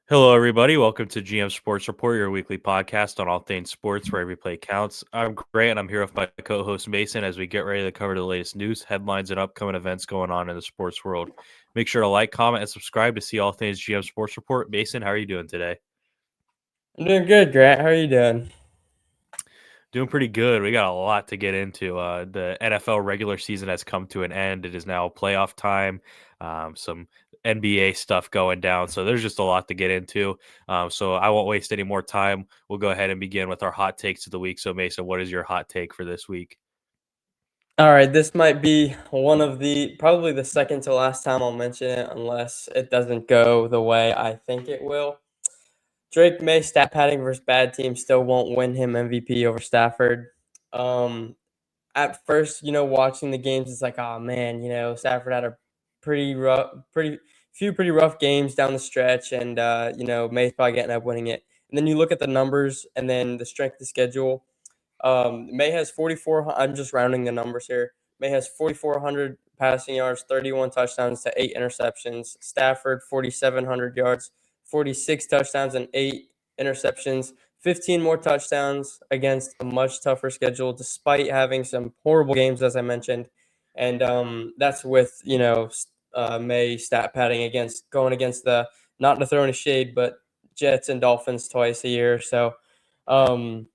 Hello, everybody. Welcome to GM Sports Report, your weekly podcast on all things sports where every play counts. I'm Grant, and I'm here with my co host Mason as we get ready to cover the latest news, headlines, and upcoming events going on in the sports world. Make sure to like, comment, and subscribe to see all things GM Sports Report. Mason, how are you doing today? I'm doing good, Grant. How are you doing? Doing pretty good. We got a lot to get into. The NFL regular season has come to an end. It is now playoff time. Some NBA stuff going down. So there's just a lot to get into. So I won't waste any more time. We'll go ahead and begin with our hot takes of the week. So, Mason, what is your hot take for this week? All right, this might be one of probably the second to last time I'll mention it unless it doesn't go the way I think it will. Drake May stat padding versus bad teams still won't win him MVP over Stafford. Um, at first, watching the games, it's like, oh man, Stafford had a pretty rough games down the stretch, and May's probably getting up winning it. And then you look at the numbers and then the strength of the schedule. May has 44. I'm just rounding the numbers here. May has 4,400 passing yards, 31 touchdowns to 8 interceptions. Stafford 4,700 yards, 46 touchdowns and 8 interceptions. 15 more touchdowns against a much tougher schedule, despite having some horrible games, as I mentioned. And that's with May stat padding against going against the, not to throw any shade, but Jets and Dolphins twice a year. So. Um,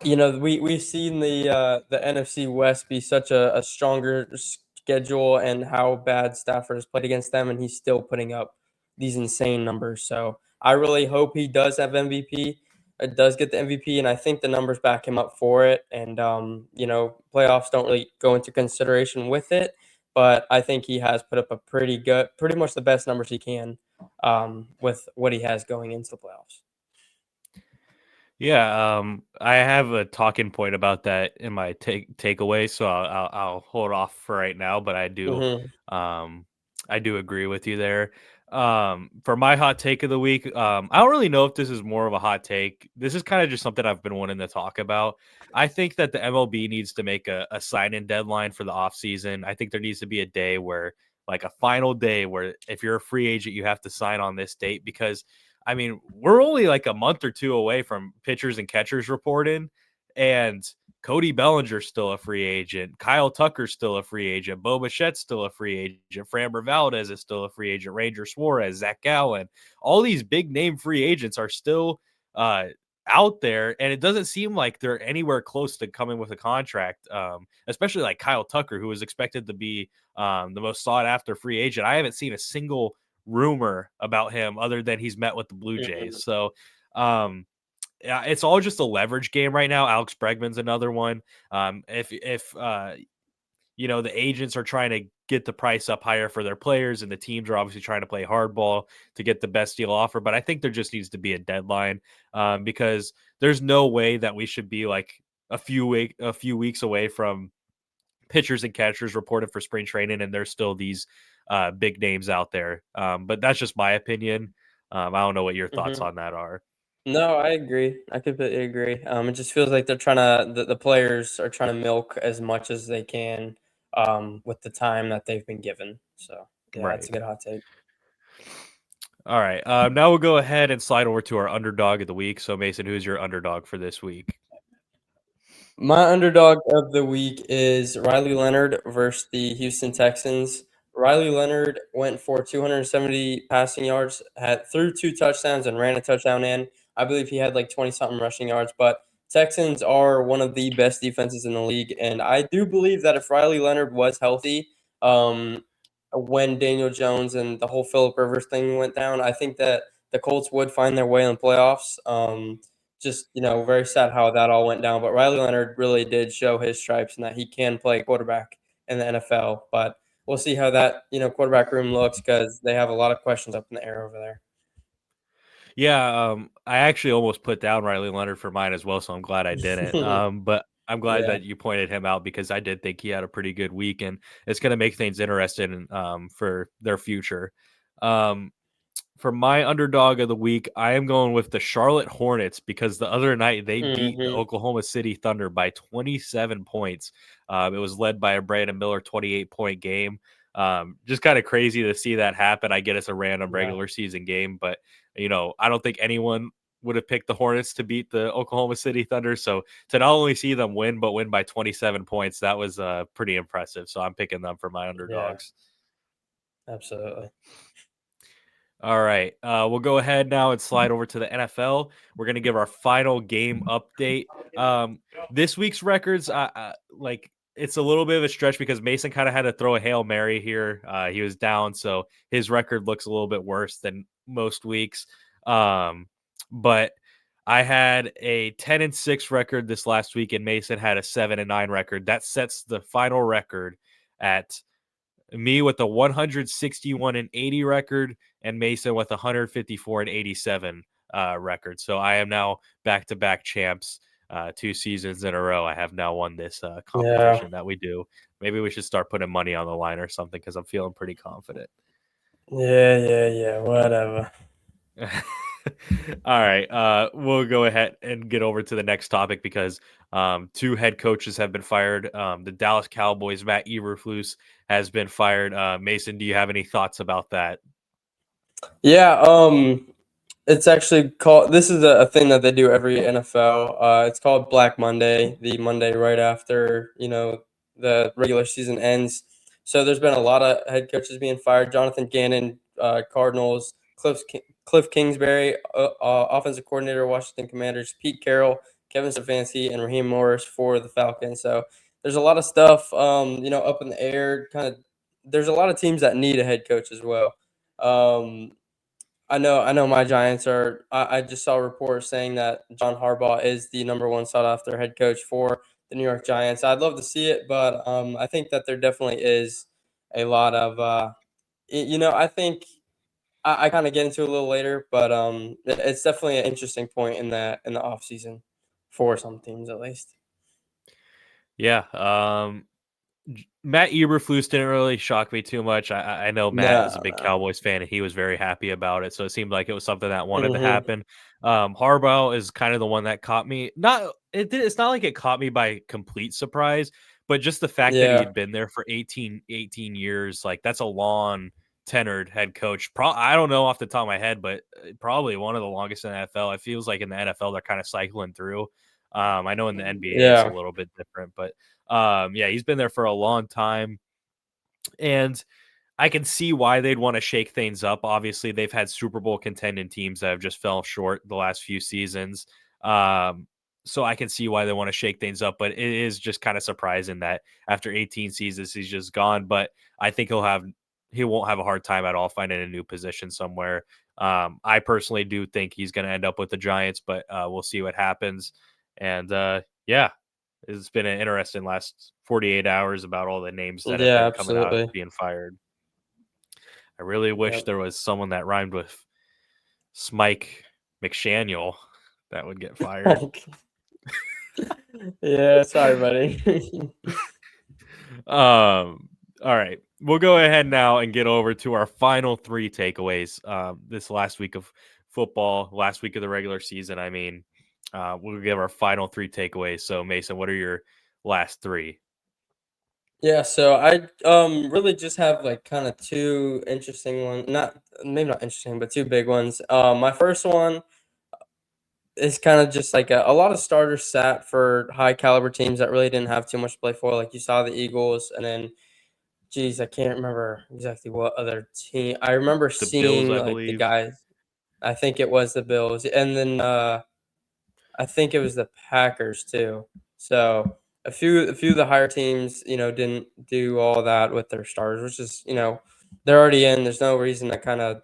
we've seen the NFC West be such a stronger schedule, and how bad Stafford has played against them, and he's still putting up these insane numbers. So I really hope he does have MVP. It does get the MVP, and I think the numbers back him up for it. And playoffs don't really go into consideration with it, but I think he has put up a pretty much the best numbers he can with what he has going into the playoffs. Yeah, I have a talking point about that in my takeaway, so I'll hold off for right now. But Hmm. um, I do agree with you there. For my hot take of the week, I don't really know if this is more of a hot take. This is kind of just something I've been wanting to talk about. I think that the MLB needs to make a sign-in deadline for the offseason. I think there needs to be a day where, like a final day, where if you're a free agent, you have to sign on this date because I mean, we're only like a month or two away from pitchers and catchers reporting, and Cody Bellinger's still a free agent. Kyle Tucker's still a free agent. Bo Bichette's still a free agent. Framber Valdez is still a free agent. Ranger Suarez, Zach Gallen. All these big name free agents are still uh, out there, and it doesn't seem like they're anywhere close to coming with a contract, especially like Kyle Tucker, who was expected to be the most sought after free agent. I haven't seen a single rumor about him other than he's met with the Blue Jays. So yeah, it's all just a leverage game right now. Alex Bregman's another one. If the agents are trying to get the price up higher for their players, and the teams are obviously trying to play hardball to get the best deal offer. But I think there just needs to be a deadline because there's no way that we should be like a few weeks away from pitchers and catchers reported for spring training, and there's still these big names out there. But that's just my opinion. I don't know what your thoughts Hmm. on that are. No, I agree. I completely agree. It just feels like they're trying to the players are trying to milk as much as they can with the time that they've been given. So yeah, that's Right. a good hot take. All right. Now we'll go ahead and slide over to our underdog of the week. So, Mason, who's your underdog for this week? My underdog of the week is Riley Leonard versus the Houston Texans. Riley Leonard went for 270 passing yards, had threw 2 touchdowns and ran a touchdown in. I believe he had like 20 something rushing yards, but Texans are one of the best defenses in the league, and I do believe that if Riley Leonard was healthy, um, when Daniel Jones and the whole Philip Rivers thing went down, I think that the Colts would find their way in the playoffs. Just very sad how that all went down. But Riley Leonard really did show his stripes and that he can play quarterback in the NFL. But we'll see how that quarterback room looks because they have a lot of questions up in the air over there. Yeah, I actually almost put down Riley Leonard for mine as well, so I'm glad I didn't. But I'm glad Yeah. that you pointed him out because I did think he had a pretty good week, and it's going to make things interesting for their future. Um, for my underdog of the week, I am going with the Charlotte Hornets because the other night they beat the Hmm. Oklahoma City Thunder by 27 points. It was led by a Brandon Miller 28-point game. Just kind of crazy to see that happen. I get it's a random Yeah. regular season game, but I don't think anyone would have picked the Hornets to beat the Oklahoma City Thunder. So to not only see them win, but win by 27 points, that was pretty impressive. So I'm picking them for my Yeah. underdogs. Absolutely. All right. We'll go ahead now and slide over to the NFL. We're going to give our final game update. This week's records, like it's a little bit of a stretch because Mason kind of had to throw a Hail Mary here. He was down, so his record looks a little bit worse than most weeks. But I had a 10-6 record this last week, and Mason had a 7-9 record. That sets the final record at me with a 161-80 record, and Mason with 154-87 record. So I am now back-to-back champs, 2 seasons in a row. I have now won this Yeah. competition that we do. Maybe we should start putting money on the line or something because I'm feeling pretty confident. Yeah. Yeah. Yeah. Whatever. All right. We'll go ahead and get over to the next topic because 2 head coaches have been fired. The Dallas Cowboys, Matt Eberflus, has been fired. Mason, do you have any thoughts about that? Yeah. It's actually called. This is a thing that they do every NFL. It's called Black Monday, the Monday right after the regular season ends. So there's been a lot of head coaches being fired. Jonathan Gannon, Cardinals. Cliff Kingsbury, offensive coordinator, Washington Commanders. Pete Carroll, Kevin Stefanski, and Raheem Morris for the Falcons. So there's a lot of stuff, up in the air. Kind of, there's a lot of teams that need a head coach as well. Um, I know my Giants are I just saw a report saying that John Harbaugh is the number one sought after head coach for the New York Giants. I'd love to see it, but I think that there definitely is a lot of I think I kind of get into it a little later, but it's definitely an interesting point in the off season for some teams at least. Yeah. Matt Eberflus didn't really shock me too much. I know Matt is a No, big no. Cowboys fan, and he was very happy about it. So it seemed like it was something that wanted to Hmm. happen. Harbaugh is kind of the one that caught me. It's not like it caught me by complete surprise, but just the fact that he Yeah, had been there for 18 years, like that's a long tenured head coach. I don't know off the top of my head, but probably one of the longest in the NFL. It feels like in the NFL they're kind of cycling through. I know in the NBA it's a yeah, little bit different, but yeah, he's been there for a long time, and I can see why they'd want to shake things up. Obviously, they've had Super Bowl contending teams that have just fell short the last few seasons. Um, so I can see why they want to shake things up, but it is just kind of surprising that after 18 seasons he's just gone. But I think he won't have a hard time at all finding a new position somewhere. I personally do think he's going to end up with the Giants, but we'll see what happens. And yeah, it's been an interesting last 48 hours about all the names that have yeah, been coming out absolutely. being fired. I really wish Yep. there was someone that rhymed with Smike McShaniel that would get fired. Yeah, sorry, buddy. All right. We'll go ahead now and get over to our final 3 takeaways. This last week of football, last week of the regular season. I mean, we'll give our final 3 takeaways. So, Mason, what are your last 3? Yeah, so I really just have like kind of two interesting ones, not maybe not interesting, but two big ones. My first one is kind of just like a lot of starters sat for high caliber teams that really didn't have too much to play for. Like you saw the Eagles, and then geez, I can't remember exactly what other team. I remember The Bills, seeing I like the believe. guys. I think it was the Bills, and then I think it was the Packers too. So a few of the higher teams, didn't do all that with their stars, which is, they're already in. There's no reason to kind of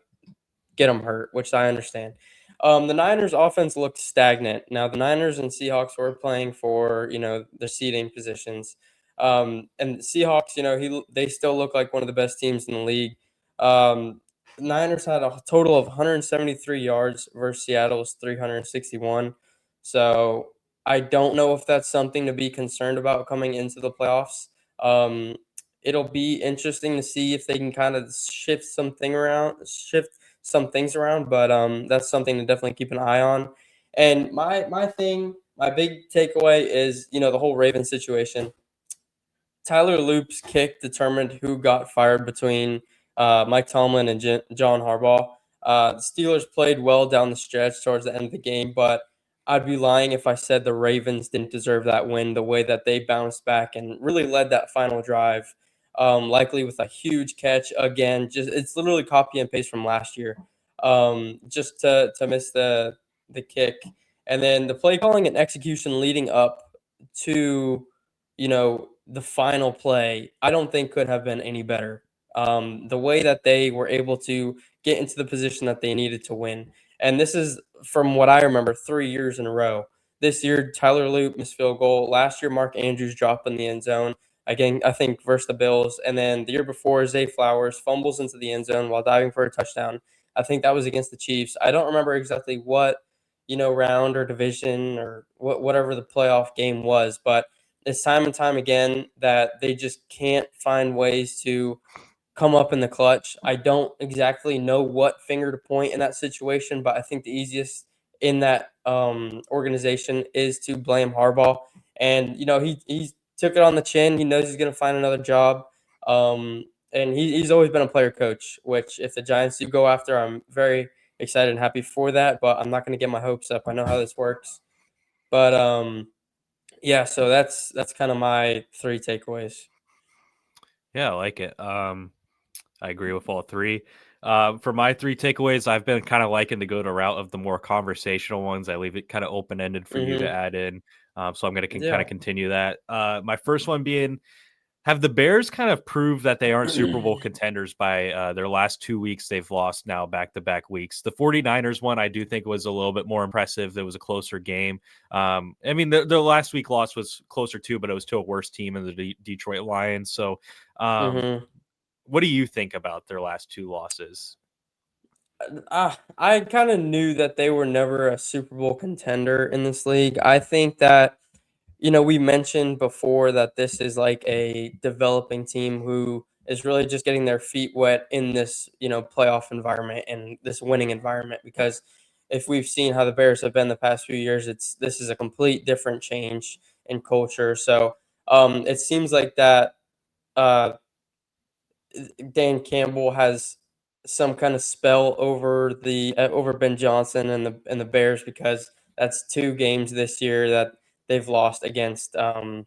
get them hurt, which I understand. The Niners offense looked stagnant. Now the Niners and Seahawks were playing for their seeding positions, and the Seahawks, they still look like one of the best teams in the league. Um, the Niners had a total of 173 yards versus Seattle's 361. So I don't know if that's something to be concerned about coming into the playoffs. Um, it'll be interesting to see if they can kind of shift some things around, but that's something to definitely keep an eye on. And my big takeaway is the whole Raven situation. Tyler Loop's kick determined who got fired between Mike Tomlin and John Harbaugh. The Steelers played well down the stretch towards the end of the game, but I'd be lying if I said the Ravens didn't deserve that win the way that they bounced back and really led that final drive, likely with a huge catch again. Just it's literally copy and paste from last year, just to miss the kick, and then the play calling and execution leading up to the final play, I don't think could have been any better. The way that they were able to get into the position that they needed to win. And this is, from what I remember, 3 years in a row. This year, Tyler Loop missed field goal. Last year, Mark Andrews dropped in the end zone. Again, I think versus the Bills. And then the year before, Zay Flowers fumbles into the end zone while diving for a touchdown. I think that was against the Chiefs. I don't remember exactly what, round or division or whatever the playoff game was, but it's time and time again that they just can't find ways to come up in the clutch. I don't exactly know what finger to point in that situation, but I think the easiest in that organization is to blame Harbaugh. And he took it on the chin. He knows he's going to find another job. And he's always been a player coach, which if the Giants do go after, I'm very excited and happy for that. But I'm not going to get my hopes up. I know how this works. But yeah, so that's kind of my three takeaways. Yeah, I like it. I agree with all three. For my three takeaways, I've been kind of liking to go the route of the more conversational ones. I leave it kind of open ended for you to Mhm. add in. So I'm going to kind of Yeah. continue that. My first one being, have the Bears kind of proved that they aren't Super Bowl contenders by their last 2 weeks they've lost now back to back weeks? The 49ers one, I do think was a little bit more impressive. There was a closer game. I mean, the last week loss was closer too, but it was to a worse team in the Detroit Lions. So, um, Mhm. what do you think about their last two losses? I kind of knew that they were never a Super Bowl contender in this league. I think that we mentioned before that this is like a developing team who is really just getting their feet wet in this, playoff environment and this winning environment. Because if we've seen how the Bears have been the past few years, this is a complete different change in culture. So it seems like that uh, Dan Campbell has some kind of spell over the over Ben Johnson and the Bears because that's two games this year that they've lost against the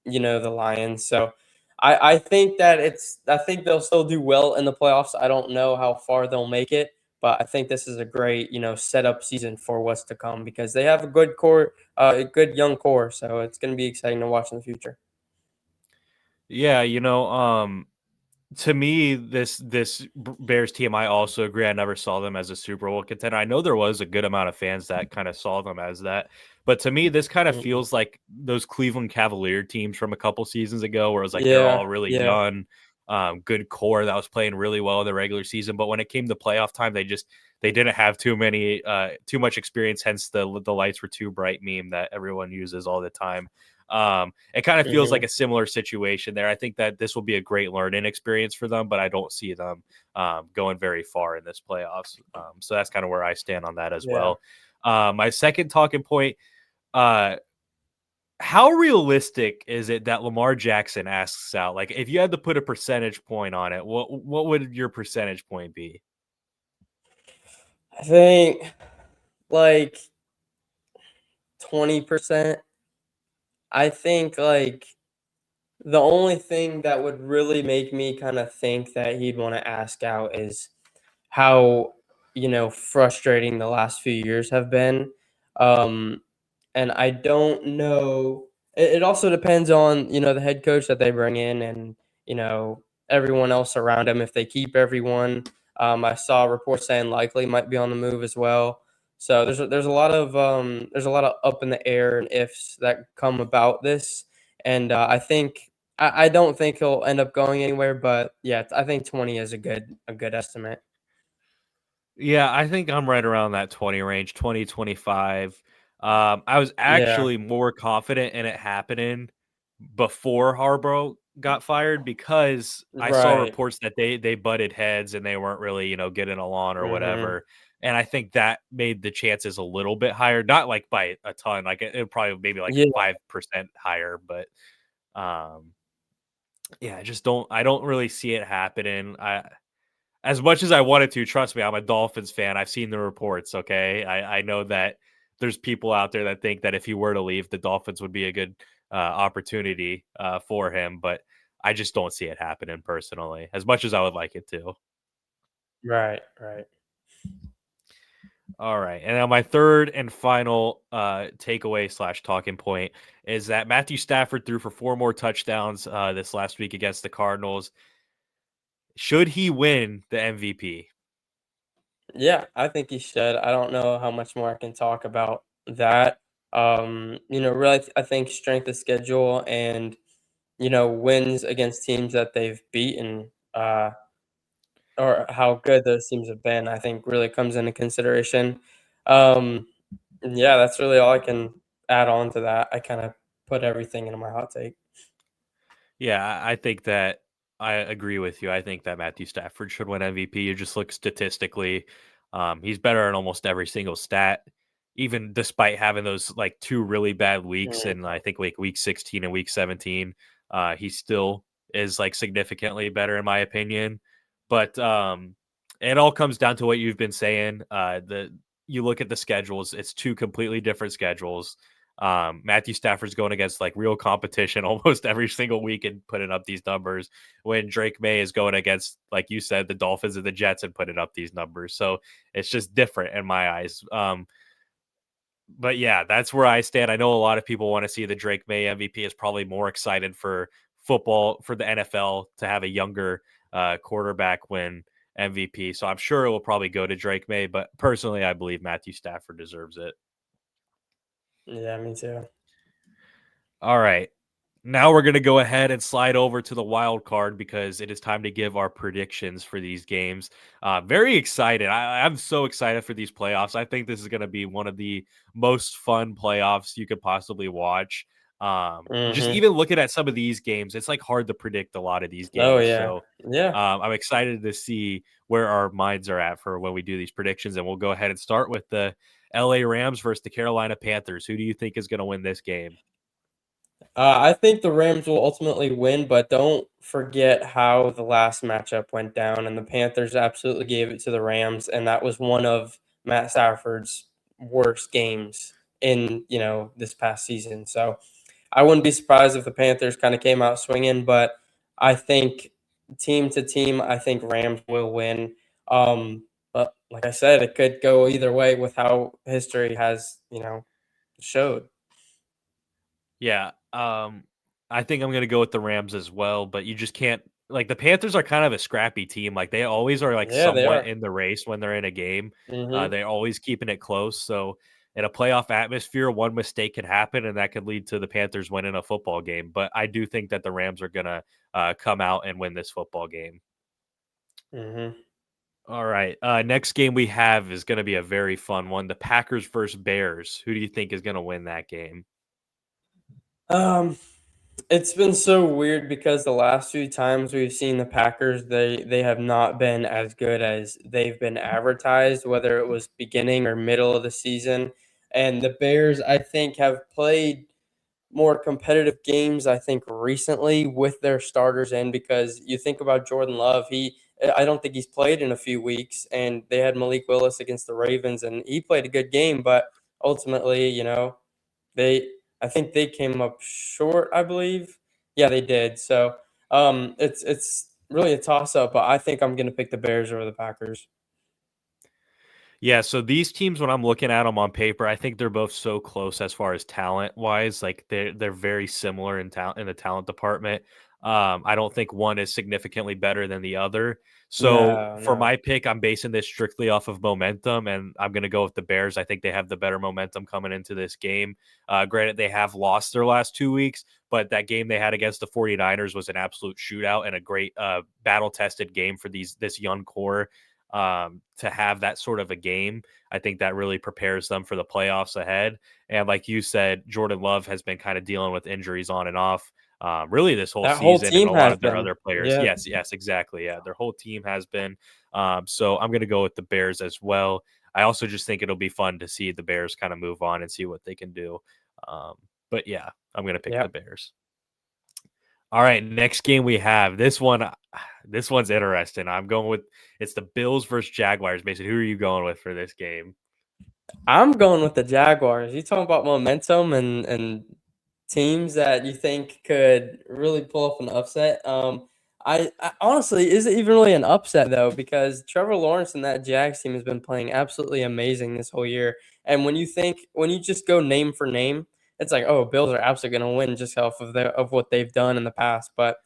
Lions. So I think that I think they'll still do well in the playoffs. I don't know how far they'll make it, but I think this is a great setup season for what's to come because they have a good core, a good young core. So it's going to be exciting to watch in the future. Yeah, to me, this Bears team, I also agree. I never saw them as a Super Bowl contender. I know there was a good amount of fans that kind of saw them as that, but to me, this kind of Mhm. feels like those Cleveland Cavalier teams from a couple seasons ago, where it was like they're Yeah, all really yeah. young, good core that was playing really well in the regular season. But when it came to playoff time, they didn't have too much experience. Hence the lights were too bright meme that everyone uses all the time. It kind of feels like Hmm. a similar situation there. I think that this will be a great learning experience for them, but I don't see them going very far in this playoffs. So that's kind of where I stand on that as Yeah. well. My second talking point, uh, how realistic is it that Lamar Jackson asks out? Like, if you had to put a percentage point on it, what would your percentage point be? I think like 20%. I think like the only thing that would really make me kind of think that he'd want to ask out is how, frustrating the last few years have been. Um, and I don't know. It also depends on, the head coach that they bring in and, everyone else around him. If they keep everyone, I saw reports saying likely might be on the move as well. So there's a lot of up in the air and ifs that come about this, and I don't think he'll end up going anywhere. But yeah, I think 20 is a good estimate. Yeah, I think I'm right around that 20 range, 20, 25. I was Yeah. actually more confident in it happening before Harbaugh got fired because I saw Right. reports that they butted heads and they weren't really, getting along or Mhm. whatever. And I think that made the chances a little bit higher, not like by a ton, like it probably maybe like Yeah. 5% higher, but um Yeah, I don't really see it happening. As much as I wanted to, trust me, I'm a Dolphins fan. I've seen the reports, okay? I know that there's people out there that think that if he were to leave, the Dolphins would be a good opportunity for him, but I just don't see it happening personally, as much as I would like it to. Right, right. All right. And now my third and final takeaway slash talking point is that Matthew Stafford threw for 4 more touchdowns this last week against the Cardinals. Should he win the MVP? Yeah, I think he should. I don't know how much more I can talk about that. Really, I think strength of schedule and wins against teams that they've beaten, or how good those teams have been, I think really comes into consideration. Um, yeah, that's really all I can add on to that. I kind of put everything into my hot take. Yeah, I think that I agree with you. I think that Matthew Stafford should win MVP. You just look statistically, he's better in almost every single stat, even despite having those like 2 really bad weeks in I think like week 16 and week 17. He still is like significantly better in my opinion. But it all comes down to what you've been saying. The You look at the schedules; it's 2 completely different schedules. Matthew Stafford's going against like real competition almost every single week and putting up these numbers when Drake May is going against, like you said, the Dolphins and the Jets and putting up these numbers. So it's just different in my eyes. But yeah, that's where I stand. I know a lot of people want to see the Drake May MVP is probably more excited for football for the NFL to have a younger quarterback win MVP. So I'm sure it will probably go to Drake May, but personally, I believe Matthew Stafford deserves it. Yeah, me too. All right. Now we're going to go ahead and slide over to the wild card because it is time to give our predictions for these games. Very excited. I'm so excited for these playoffs. I think this is going to be one of the most fun playoffs you could possibly watch. Just Hmm. even looking at some of these games, it's like hard to predict a lot of these Oh games. yeah, So yeah. I'm excited to see where our minds are at for when we do these predictions. And we'll go ahead and start with the LA Rams versus the Carolina Panthers. Who do you think is going to win this game? I think the Rams will ultimately win, but don't forget how the last matchup went down, and the Panthers absolutely gave it to the Rams, and that was one of Matt Stafford's worst games in this past season. So I wouldn't be surprised if the Panthers kind of came out swinging, but I think team to team, I think Rams will win. But like I said, it could go either way with how history has showed. Yeah, I think I'm gonna go with the Rams as well, but you just can't like the Panthers are kind of a scrappy team. Like they always are like Yeah, they somewhat are. in the race when they're in a game. Hmm. They're always keeping it close. So in a playoff atmosphere, one mistake could happen and that could lead to the Panthers winning a football game. But I do think that the Rams are gonna come out and win this football game. Hmm. All right. Next game we have is gonna be a very fun one. The Packers versus Bears. Who do you think is gonna win that game? Um, it's been so weird because the last few times we've seen the Packers, they have not been as good as they've been advertised, whether it was beginning or middle of the season. And the Bears, I think, have played more competitive games, I think, recently with their starters in because you think about Jordan Love, I don't think he's played in a few weeks, and they had Malik Willis against the Ravens, and he played a good game, but ultimately, they I think they came up short, I believe. Yeah, they did. So it's really a toss up, but I think I'm gonna pick the Bears over the Packers. Yeah, so these teams, when I'm looking at them on paper, I think they're both so close as far as talent wise. Like they're very similar in talent in the talent department. I don't think one is significantly better than the other. So No, for no. my pick, I'm basing this strictly off of momentum, and I'm going to go with the Bears. I think they have the better momentum coming into this game. Granted, they have lost their last 2 weeks, but that game they had against the 49ers was an absolute shootout and a great battle tested game for this young core to have that sort of a game. I think that really prepares them for the playoffs ahead. And like you said, Jordan Love has been kind of dealing with injuries on and off. Really, this whole That whole season, and team a lot has of their been. other players. Yeah. Yes, exactly. Yeah, their whole team has been. So I'm going to go with the Bears as well. I also just think it'll be fun to see the Bears kind of move on and see what they can do. Um, but yeah, I'm going to pick Yeah. the Bears. All right, next game we have this one. This one's interesting. I'm going with it's the Bills versus Jaguars. Basically, who are you going with for this game? I'm going with the Jaguars. You talking about momentum and teams that you think could really pull off an upset. I honestly, is it even really an upset though? Because Trevor Lawrence and that Jags team has been playing absolutely amazing this whole year. And when you just go name for name, it's like, oh, Bills are absolutely going to win just off of what they've done in the past. But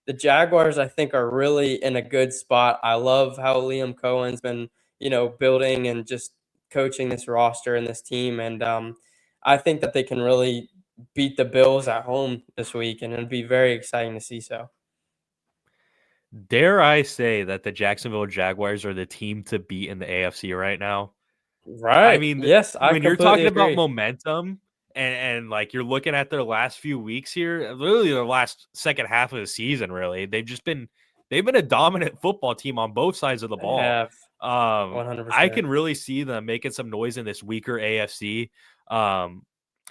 the Jaguars, I think, are really in a good spot. I love how Liam Cohen's been, building and just coaching this roster and this team. And I think that they can really beat the Bills at home this week, and it'll be very exciting to see so. Dare I say that the Jacksonville Jaguars are the team to beat in the AFC right now? I Right. mean, Yes, I when you're completely talking about agree. momentum and like you're looking at their last few weeks here, literally their last second half of the season, really, they've been a dominant football team on both sides of the They ball. have Um, I 100%. can really see them making some noise in this weaker AFC. Um,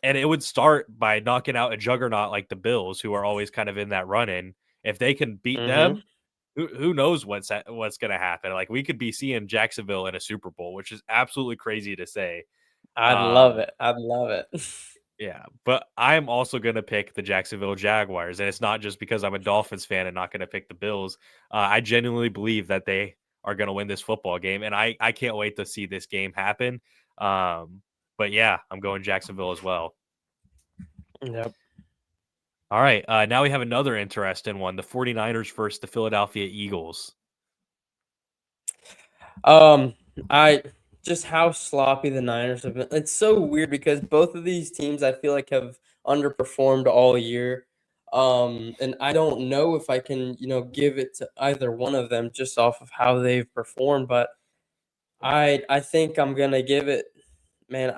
and it would start by knocking out a juggernaut like the Bills, who are always kind of in that run in. If they can beat Mhm. them, who knows what's going to happen? Like we could be seeing Jacksonville in a Super Bowl, which is absolutely crazy to say. I'd love Um, it. I'd love it. yeah, but I'm also going to pick the Jacksonville Jaguars, and it's not just because I'm a Dolphins fan and not going to pick the Bills. I genuinely believe that they are going to win this football game, and I can't wait to see this game happen. Um, but yeah, I'm going Jacksonville as well. Yep. All right, now we have another interesting one: the 49ers versus the Philadelphia Eagles. Um, I just how sloppy the Niners have been. It's so weird because both of these teams I feel like have underperformed all year. And I don't know if I can, give it to either one of them just off of how they've performed, but I think I'm gonna give it. Man,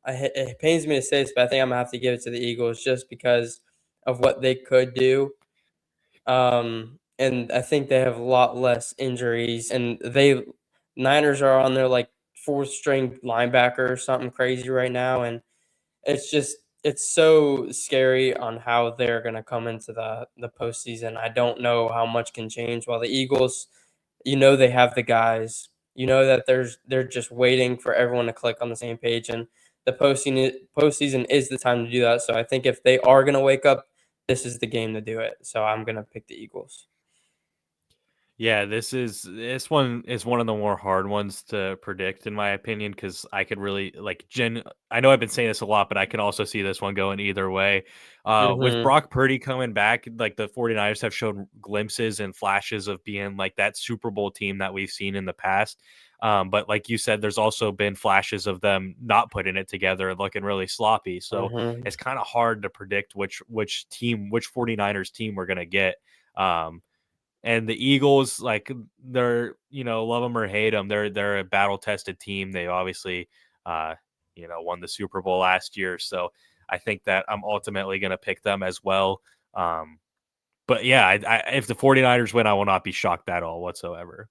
it pains me to say this, but I think I'm gonna have to give it to the Eagles just because of what they could do. And I think they have a lot less injuries, and they Niners are on their like fourth string linebacker or something crazy right now, and it's just it's so scary on how they're gonna come into the postseason. I don't know how much can change. While the Eagles, they have the guys. You know that they're just waiting for everyone to click on the same page, and the postseason is the time to do that. So I think if they are gonna wake up, this is the game to do it. So I'm gonna pick the Eagles. Yeah, this one is one of the more hard ones to predict in my opinion because I could really like I know I've been saying this a lot, but I can also see this one going either way. With Mhm. Brock Purdy coming back, like the 49ers have shown glimpses and flashes of being like that Super Bowl team that we've seen in the past. But like you said, there's also been flashes of them not putting it together and looking really sloppy. So Mhm. it's kind of hard to predict which 49ers team we're gonna get. Um, and the Eagles, like they're love them or hate them, they're a battle tested team. They obviously, uh, won the Super Bowl last year, so I think that I'm ultimately going to pick them as well. Um, but yeah, if the 49ers win, I will not be shocked at all whatsoever.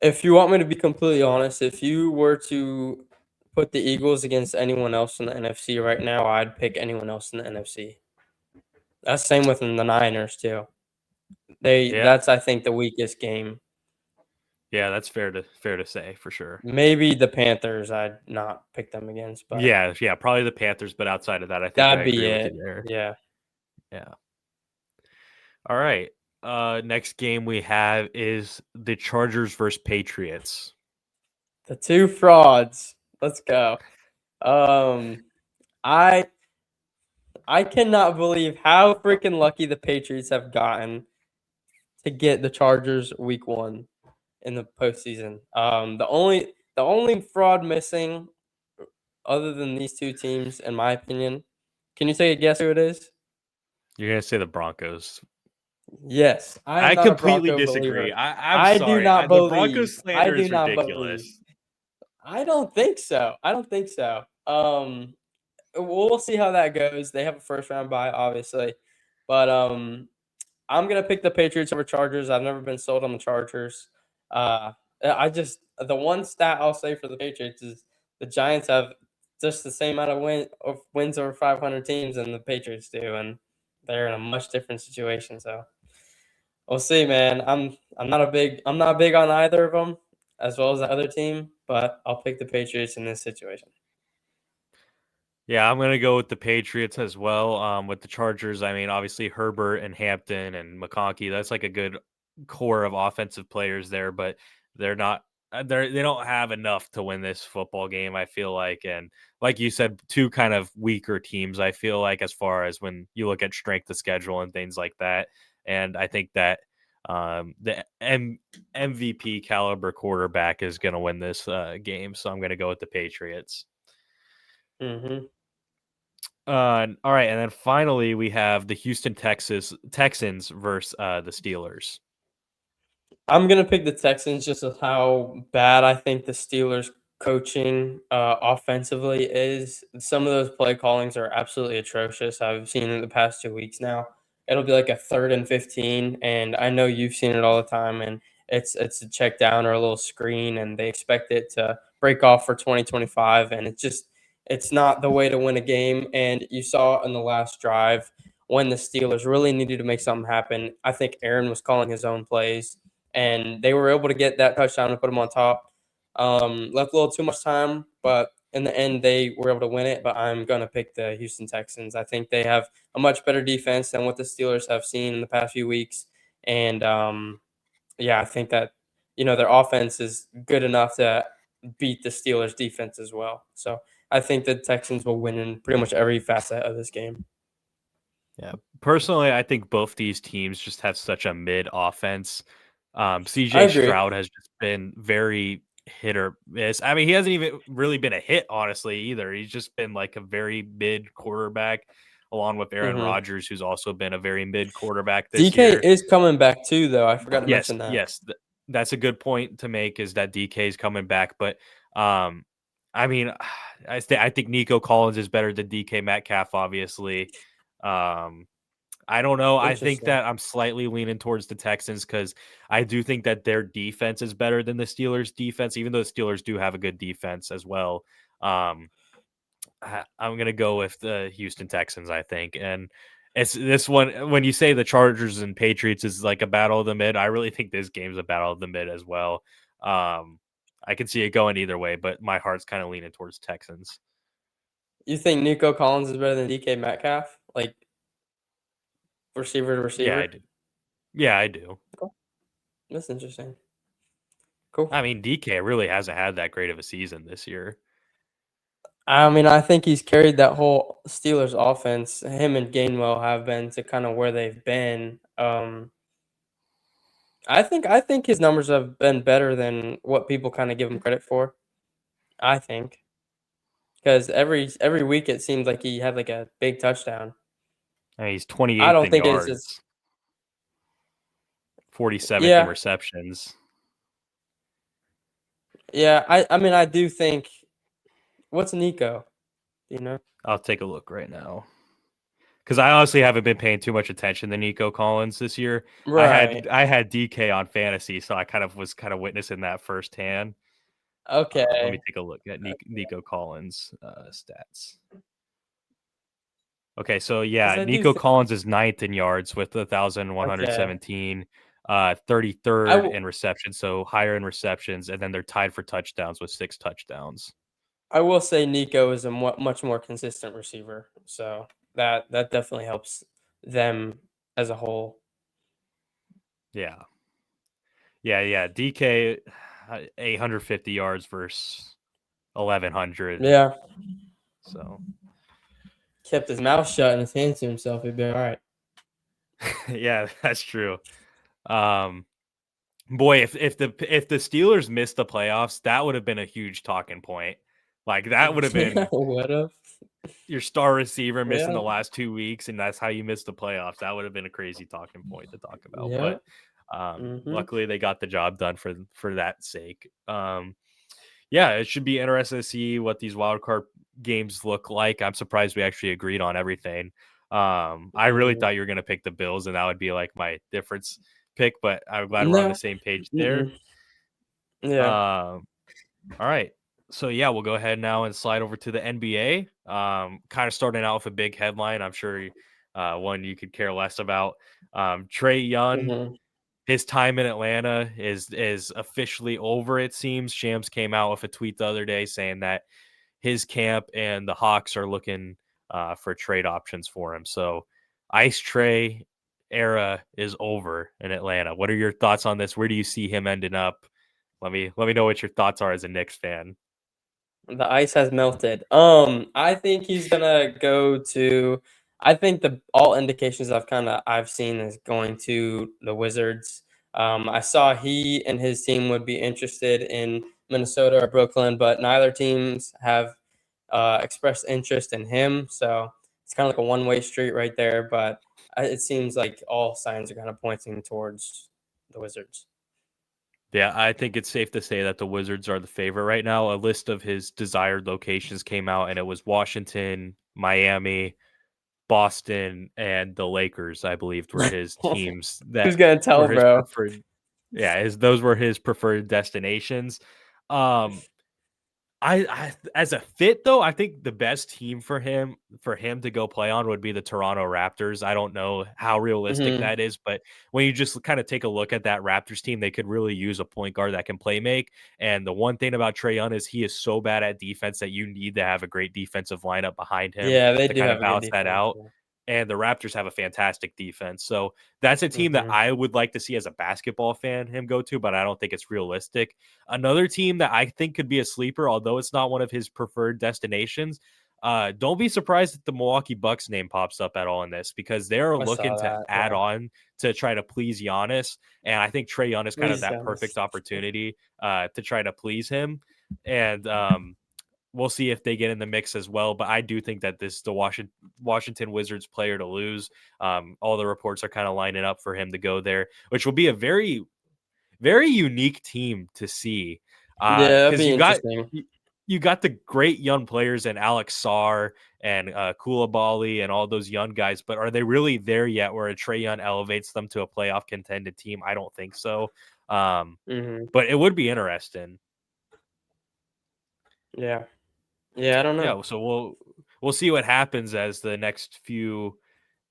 If you want me to be completely honest, if you were to put the Eagles against anyone else in the NFC right now, I'd pick anyone else in the NFC. That's same with the Niners too. Yeah, That's I think the weakest game. yeah, that's fair to say for sure. Maybe the Panthers, I'd not pick them against, but Yeah, yeah, probably the Panthers, but outside of that, I think I that'd be agree with you it. there. Yeah. Yeah. All right. Next game we have is the Chargers versus Patriots. The two frauds. Let's go. Um I I cannot believe how freaking lucky the Patriots have gotten to get the Chargers week 1 in the postseason. The only fraud missing other than these 2 teams, in my opinion. Can you take a guess who it is? You're gonna say the Broncos. Yes, I am I not a completely Bronco disagree. believer. I'm I do sorry. not The Broncos believe. I slander do is not believe. ridiculous. I don't think so. I don't think so. We'll see how that goes. They have a first round bye, obviously, but I'm gonna pick the Patriots over Chargers. I've never been sold on the Chargers. I just the one stat I'll say for the Patriots is the Giants have just the same amount of wins over 500 teams than the Patriots do, and they're in a much different situation. So we'll see, man. I'm not big on either of them, as well as the other team, but I'll pick the Patriots in this situation. Yeah, I'm gonna go with the Patriots as well. With the Chargers, I mean, obviously Herbert and Hampton and McConkey, that's like a good core of offensive players there, but they're not. They don't have enough to win this football game. I feel like, and like you said, two kind of weaker teams. I feel like as far as when you look at strength of schedule and things like that, and I think that the MVP caliber quarterback is going to win this game. So I'm going to go with the Patriots. Hmm. All right, and then finally we have the Houston Texans versus the Steelers. I'm gonna pick the Texans just with how bad I think the Steelers coaching offensively is. Some of those play callings are absolutely atrocious. I've seen in the past 2 weeks now. It'll be like a 3rd and 15, and I know you've seen it all the time. And it's a check down or a little screen, and they expect it to break off for 2025, and it's not the way to win a game. And you saw in the last drive when the Steelers really needed to make something happen. I think Aaron was calling his own plays and they were able to get that touchdown and put them on top. Left a little too much time, but in the end, they were able to win it. But I'm going to pick the Houston Texans. I think they have a much better defense than what the Steelers have seen in the past few weeks. And yeah, I think that, their offense is good enough to beat the Steelers defense as well. So I think the Texans will win in pretty much every facet of this game. Yeah, personally, I think both these teams just have such a mid offense. I CJ agree. Stroud has just been very hit or miss. I mean, he hasn't even really been a hit, honestly, either. He's just been like a very mid quarterback, along with Aaron Hmm. Rodgers, who's also been a very mid quarterback this DK year. is coming back too, though. I forgot to Yes, mention that. yes, that's a good point to make. Is that DK is coming back, but um, I mean, I think Nico Collins is better than DK Metcalf, obviously. Um, I don't know. I think Interesting. that I'm slightly leaning towards the Texans because I do think that their defense is better than the Steelers' defense, even though the Steelers do have a good defense as well. Um, I'm gonna go with the Houston Texans, I think, and it's this one. When you say the Chargers and Patriots is like a battle of the mid, I really think this game's a battle of the mid as well. Um, I can see it going either way, but my heart's kind of leaning towards Texans. You think Nico Collins is better than DK Metcalf? Like receiver to Yeah, I receiver? do. Yeah, I do. Cool. That's interesting. Cool. I mean, DK really hasn't had that great of a season this year. I mean, I think he's carried that whole Steelers offense. Him and Gainwell have been to kind of where they've been. I think his numbers have been better than what people kind of give him credit for. I think because every week it seems like he had like a big touchdown. I mean, he's I 28th don't in think it's just yards, 47th in yeah, receptions. yeah. I mean I do think what's Nico? Do you know? I'll take a look right now because I honestly haven't been paying too much attention to Nico Collins this year. Right. I had DK on fantasy, so I kind of was kind of witnessing that firsthand. Let me Okay. take a look at Nico Collins stats. Okay, so Because yeah, I do Nico think Collins is ninth in yards with 1,117, okay. 33rd I in receptions, so higher in receptions, and then they're tied for touchdowns with 6 touchdowns. I will say Nico is a much more consistent receiver, so that definitely helps them as a whole. Yeah. Yeah. DK, 850 yards versus 1,100. Yeah, So, kept his mouth shut and his hands to himself. He'd be all right. yeah, that's true. Um, boy, if the Steelers missed the playoffs, that would have been a huge talking point. Like that would have Yeah, been would have. your star receiver missing Yeah, the last 2 weeks, and that's how you missed the playoffs. That would have been a crazy talking point to talk about. yeah. But Mhm. luckily, they got the job done for that sake. Yeah, it should be interesting to see what these wild card games look like. I'm surprised we actually agreed on everything. I really Mhm. thought you were gonna pick the Bills, and that would be like my difference pick. But I'm glad we're on the No. same page there. Mm-mm. Yeah. Um, all right. So yeah, we'll go ahead now and slide over to the NBA. Kind of starting out with a big headline. I'm sure one you could care less about. Trae Young, Mhm. his time in Atlanta is officially over, it seems. Shams came out with a tweet the other day saying that his camp and the Hawks are looking for trade options for him. So Ice Trey era is over in Atlanta. What are your thoughts on this? Where do you see him ending up? Let me know what your thoughts are as a Knicks fan. The ice has melted. I think he's gonna go to. I think the all indications I've seen is going to the Wizards. I saw he and his team would be interested in Minnesota or Brooklyn, but neither teams have expressed interest in him. So it's kind of like a one-way street right there. But it seems like all signs are kind of pointing towards the Wizards. Yeah, I think it's safe to say that the Wizards are the favorite right now. A list of his desired locations came out, and it was Washington, Miami, Boston, and the Lakers, I believed, were his teams Who's that gonna were tell, his bro? preferred. Yeah, those were his preferred destinations. Um, I as a fit though, I think the best team for him to go play on would be the Toronto Raptors. I don't know how realistic Hmm. that is, but when you just kind of take a look at that Raptors team, they could really use a point guard that can play make. And the one thing about Trae Young is he is so bad at defense that you need to have a great defensive lineup behind him Yeah, they to do kind of have a good balance that defense. out. Yeah. And the Raptors have a fantastic defense. So that's a team that Hmm. I would like to see as a basketball fan him go to, but I don't think it's realistic. Another team that I think could be a sleeper, although it's not one of his preferred destinations. Don't be surprised if the Milwaukee Bucks name pops up at all in this because they're I looking saw to that. add Yeah. on to try to please Giannis. And I think Trae Young is kind of Please, that perfect Giannis. opportunity to try to please him. And we'll see if they get in the mix as well. But I do think that this is the Washington Wizards player to lose. All the reports are kind of lining up for him to go there, which will be a very very unique team to see. Yeah, that'd Because be interesting. you got the great young players and Alex Sarr and Koulibaly and all those young guys, but are they really there yet? Where a Trae Young elevates them to a playoff contended team? I don't think so. Um, Hmm. but it would be interesting. Yeah. Yeah, I don't know. Yeah, so we'll see what happens as the next few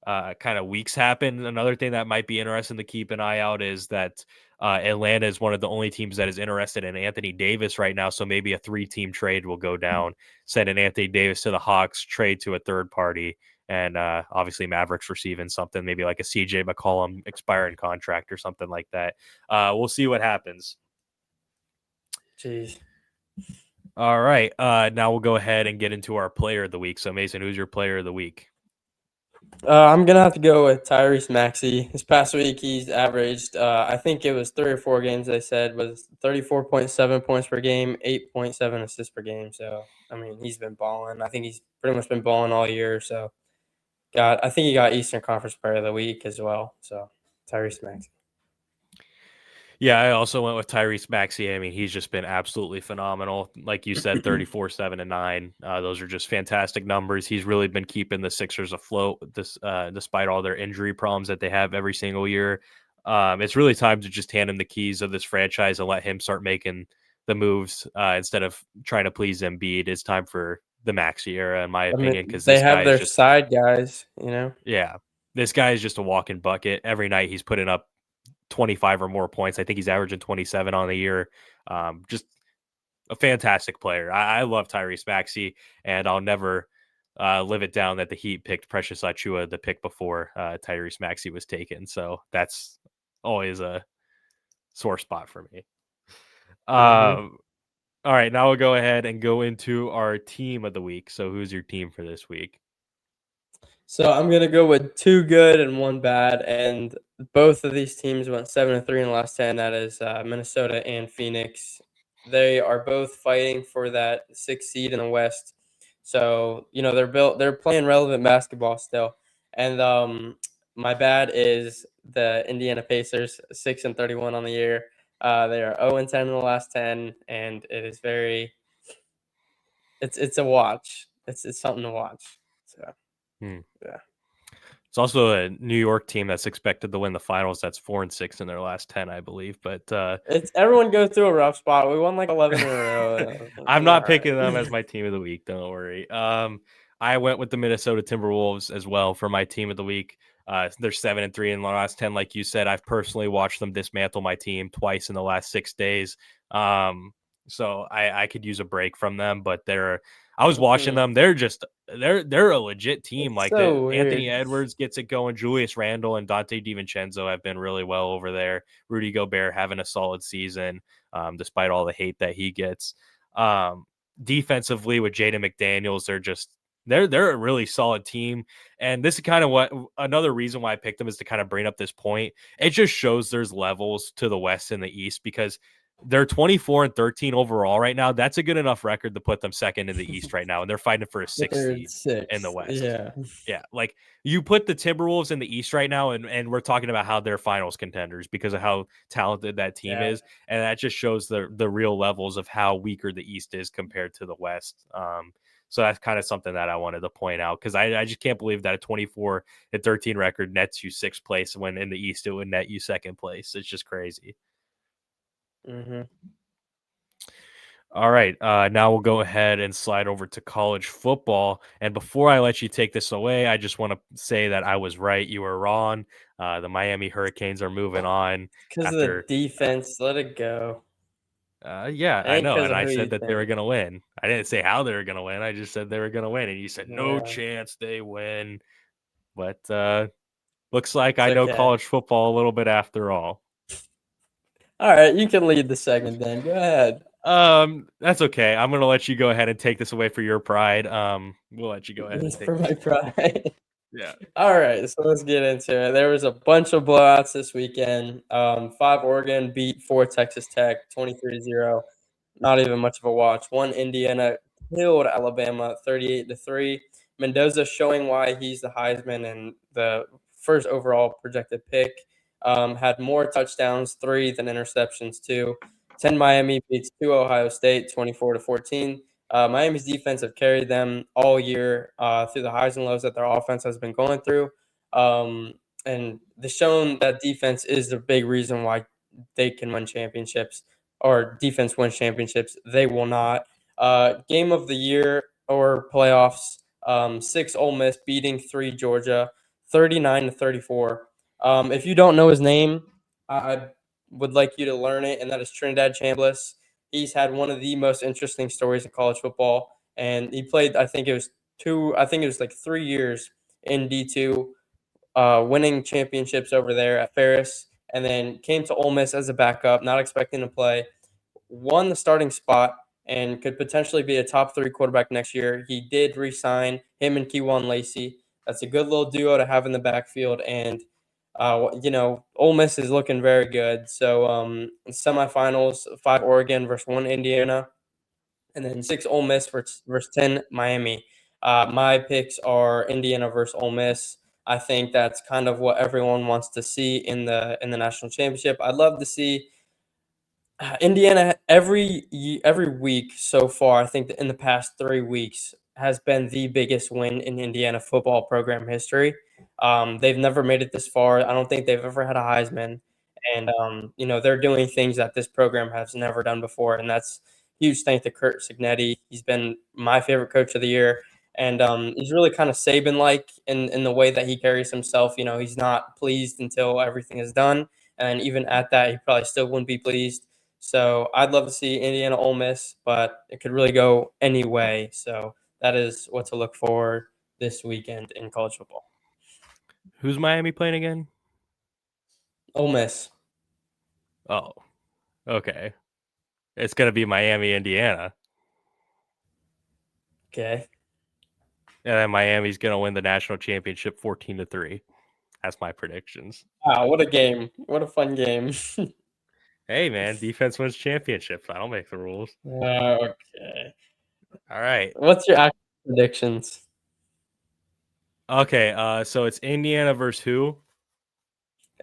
kind of weeks happen. Another thing that might be interesting to keep an eye out is that Atlanta is one of the only teams that is interested in Anthony Davis right now. So maybe a 3-team trade will go down, sending Anthony Davis to the Hawks, trade to a third party, and obviously Mavericks receiving something, maybe like a CJ McCollum expiring contract or something like that. We'll see what happens. Jeez. All right. Now we'll go ahead and get into our player of the week. So Mason, who's your player of the week? I'm gonna have to go with Tyrese Maxey. This past week, he's averaged, I think it was 3 or 4 games. They said was 34.7 points per game, 8.7 assists per game. So I mean, he's been balling. I think he's pretty much been balling all year. So I think he got Eastern Conference Player of the Week as well. So Tyrese Maxey. Yeah, I also went with Tyrese Maxey. I mean, he's just been absolutely phenomenal. Like you said, 34, 7, and 9. Those are just fantastic numbers. He's really been keeping the Sixers afloat despite all their injury problems that they have every single year. It's really time to just hand him the keys of this franchise and let him start making the moves instead of trying to please Embiid. It's time for the Maxey era, in my I opinion, mean, because they this have guy is their just, side guys. You know. yeah, this guy is just a walking bucket. Every night he's putting up 25 or more points. I think he's averaging 27 on the year. Just a fantastic player. I love Tyrese Maxey, and I'll never live it down that the Heat picked Precious Achua the pick before Tyrese Maxey was taken. So that's always a sore spot for me. Hmm. All right, now we'll go ahead and go into our team of the week. So who's your team for this week? So I'm gonna go with 2 good and 1 bad, and both of these teams went 7-3 in the last 10. That is Minnesota and Phoenix. They are both fighting for that 6th seed in the West. So they're playing relevant basketball still. And my bad is the Indiana Pacers, 6-31 on the year. They are 0-10 in the last 10, and it is it's a watch. It's something to watch. So Hmm. yeah. It's also a New York team that's expected to win the finals. That's 4-6 in their last 10, I believe. But It's everyone goes through a rough spot. We won like 11 in a row. I'm We're not all picking them as right. my team of the week. Don't worry. I went with the Minnesota Timberwolves as well for my team of the week. They're 7-3 in the last 10, like you said. I've personally watched them dismantle my team twice in the last 6 days. So I could use a break from them, but I was watching Mhm. them. They're a legit team. It's Like the so Anthony weird. Edwards gets it going. Julius Randle and Dante DiVincenzo have been really well over there. Rudy Gobert having a solid season, despite all the hate that he gets. Um, Defensively with Jaden McDaniels, they're a really solid team. And this is kind of what another reason why I picked them is to kind of bring up this point. It just shows there's levels to the West and the East because they're 24-13 overall right now. That's a good enough record to put them second in the East right now. And they're fighting for a But sixth they're seed in the 6th. West. Yeah. Yeah, like you put the Timberwolves in the East right now, and we're talking about how they're finals contenders because of how talented that team Yeah. is, and that just shows the real levels of how weaker the East is compared to the West. So that's kind of something that I wanted to point out because I just can't believe that a 24-13 record nets you sixth place when in the East it would net you second place. It's just crazy. Mhm. All right, now we'll go ahead and slide over to college football. And before I let you take this away, I just want to say that I was right. You were wrong. The Miami Hurricanes are moving on 'Cause of the after. defense, let it go. Yeah, It I ain't know, 'cause and of I who you said that they were think. going to win. I didn't say how they were going to win. I just said they were going to win, and you said no Yeah, chance they win. But looks like it's I know okay. college football a little bit after all. Alright, you can lead the segment then, go ahead. That's okay. I'm gonna let you go ahead and take this away for your pride. We'll let you go ahead and Just take for this my away. pride. Yeah. Alright, so let's get into it. There was a bunch of blowouts this weekend. 5 Oregon beat 4 Texas Tech, 23-0. Not even much of a watch. 1 Indiana killed Alabama 38-3. Mendoza showing why he's the Heisman and the first overall projected pick. Had more touchdowns, 3 than interceptions, 2. 10 Miami beats 2 Ohio State, 24-14. Miami's defense have carried them all year through the highs and lows that their offense has been going through. And they've shown that defense is the big reason why they can win championships or defense wins championships. They will not. Game of the year or playoffs, 6 Ole Miss beating 3 Georgia, 39-34. If you don't know his name, I would like you to learn it, and that is Trinidad Chambliss. He's had one of the most interesting stories in college football, and he played. I think it was like 3 years in D2, winning championships over there at Ferris, and then came to Ole Miss as a backup, not expecting to play. Won the starting spot and could potentially be a top 3 quarterback next year. He did re-sign him and Keywan Lacey. That's a good little duo to have in the backfield, and Ole Miss is looking very good. So semifinals, 5 Oregon versus 1 Indiana, and then 6 Ole Miss versus 10 Miami. My picks are Indiana versus Ole Miss. I think that's kind of what everyone wants to see in the national championship. I'd love to see Indiana every week so far. I think that in the past 3 weeks has been the biggest win in Indiana football program history. They've never made it this far. I don't think they've ever had a Heisman, and they're doing things that this program has never done before, and that's huge thanks to Kurt Signetti. He's been my favorite coach of the year, and he's really kind of Saban like in the way that he carries himself. He's not pleased until everything is done, and even at that, he probably still wouldn't be pleased. So I'd love to see Indiana Ole Miss, but it could really go any way. So that is what to look for this weekend in college football. Who's Miami playing again? Ole Miss. Oh, okay. It's gonna be Miami, Indiana, Okay. and then Miami's gonna win the national championship 14-3. That's my predictions. Wow, what a game. What a fun game. Hey man, defense wins championships. I don't make the rules. Okay. All right. What's your actual predictions? Okay. So it's Indiana versus who?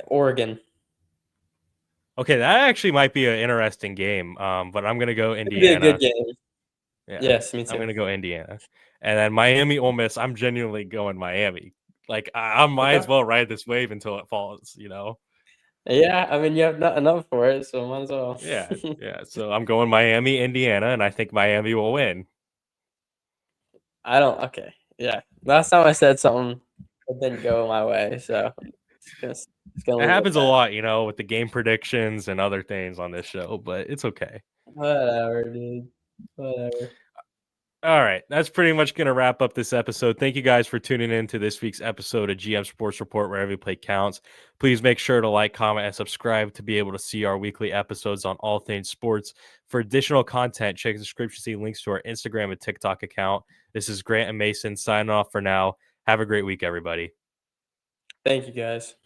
Oregon. Okay, that actually might be an interesting game. But I'm gonna go It'd be a good Indiana. game. Yeah, Yes, me I'm too. gonna go Indiana, and then Miami, Ole Miss. I'm genuinely going Miami. Like I might as Okay. well ride this wave until it falls. You know. Yeah, I mean you have not enough for it, so might as well. Yeah, yeah. So I'm going Miami, Indiana, and I think Miami will win. I don't. Okay. Yeah. Last time I said something, it didn't go my way, so it's gonna It leave it at happens a that. lot, with the game predictions and other things on this show, but it's okay. Whatever, dude. Whatever. All right, that's pretty much going to wrap up this episode. Thank you guys for tuning in to this week's episode of GM Sports Report, where every play counts. Please make sure to like, comment, and subscribe to be able to see our weekly episodes on all things sports. For additional content, check the description, see links to our Instagram and TikTok account. This is Grant and Mason signing off for now. Have a great week, everybody. Thank you, guys.